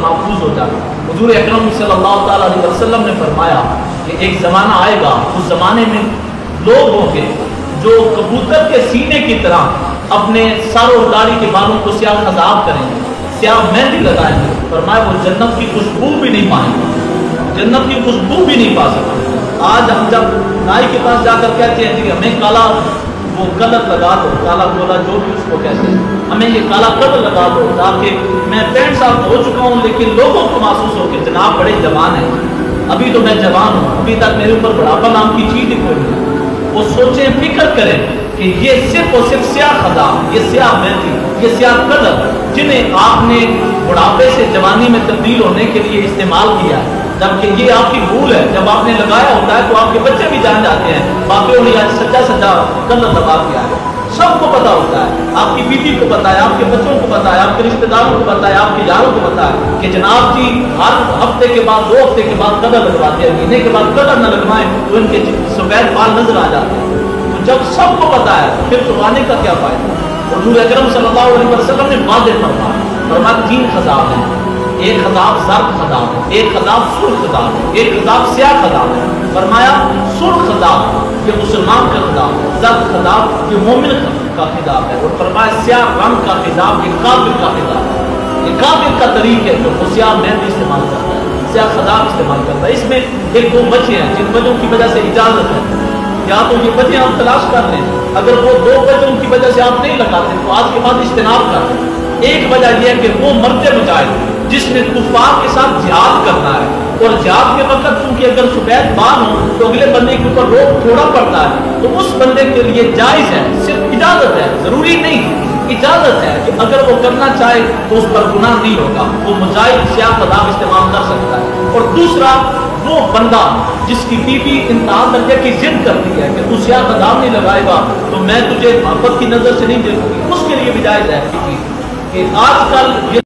محفوظ ہو جائے۔ حضور اکرم صلی اللہ تعالیٰ علیہ وسلم نے فرمایا کہ ایک زمانہ آئے گا، اس زمانے میں لوگ ہوں گے جو کبوتر کے سینے کی طرح اپنے سر اور داڑھی کے بالوں کو سیاہ خضاب کریں گے، سیاہ مہندی لگائیں گے۔ فرمایا وہ جنت کی خوشبو بھی نہیں پائیں گے، جنت کی خوشبو بھی نہیں پا سکتے۔ آج ہم جب نائی کے پاس جا کر کہتے ہیں کہ ہمیں کالا وہ کلر لگا دو، کالا گولا جو بھی اس کو کہتے ہیں، ہمیں یہ کالا کلر لگا دو تاکہ میں 65 سال ہو چکا ہوں لیکن لوگوں کو محسوس ہو کہ جناب بڑے جوان ہیں، ابھی تو میں جوان ہوں، ابھی تک میرے اوپر بڑھاپا نام کی چیز ہی کوئی نہیں۔ وہ سوچیں، فکر کریں کہ یہ صرف اور صرف سیاہ خدا، یہ سیاہ مہندی، یہ سیاہ کلر جنہیں آپ نے بڑھاپے سے جوانی میں تبدیل ہونے کے لیے استعمال کیا ہے، جبکہ یہ آپ کی بھول ہے۔ جب آپ نے لگایا ہوتا ہے تو آپ کے بچے بھی جان جاتے ہیں باقیوں نے آج سچا سچا کلر لگا دیا ہے، سب کو پتا ہوتا ہے، آپ کی بیوی کو پتا ہے، آپ کے بچوں کو پتا ہے، آپ کے رشتہ داروں کو پتا ہے، آپ کے یاروں کو پتا ہے کہ جناب جی ہر ہفتے کے بعد 2 ہفتے کے بعد کلر لگواتے ہیں، مہینے کے بعد کلر نہ لگوائیں تو ان کے سفید بال نظر آ جاتے ہیں۔ تو جب سب کو پتا ہے پھر چھپانے کا کیا فائدہ؟ حضور اکرم صلی اللہ علیہ وسلم نے واضح فرمایا 3 خضاب ہیں، ایک خضاب زرد خضاب ہے، ایک خضاب سرخ خضاب ہے، ایک خضاب سیاہ خضاب ہے۔ فرمایا سرخ خضاب یہ مسلمان کا خضاب ہے، زرد خضاب یہ مومن کا خضاب ہے، اور فرمایا سیاہ رنگ کا خضاب یہ کافر کا خضاب ہے۔ یہ کافر کا طریق ہے جو سیاہ مہندی استعمال کرتا ہے، سیاہ خضاب استعمال کرتا ہے۔ اس میں 1-2 وجہ ہیں جن وجہوں کی وجہ سے اجازت ہے، یا تو یہ وجہ آپ تلاش کر لیں، اگر وہ 2 وجہوں کی وجہ سے آپ نہیں لگاتے تو آج کے بعد اجتناب کر لیں۔ ایک وجہ یہ ہے کہ وہ مرد مجاہد جس نے کفار کے ساتھ جہاد کرنا ہے، اور جہاد کے وقت چونکہ اگر سفید بال ہوں تو اگلے بندے کے اوپر روک تھوڑا پڑتا ہے، تو اس بندے کے لیے جائز ہے، صرف اجازت ہے، ضروری نہیں، اجازت ہے کہ اگر وہ کرنا چاہے تو اس پر گناہ نہیں ہوگا، وہ مجاہد سیاہ خضاب استعمال کر سکتا ہے۔ اور دوسرا وہ بندہ جس کی بیوی انتہا درجے کی ضد کرتی ہے کہ تو سیاہ خضاب نہیں لگائے گا تو میں تجھے محبت کی نظر سے نہیں دیکھوں گی، اس کے لیے بھی جائز ہے کہ آج کل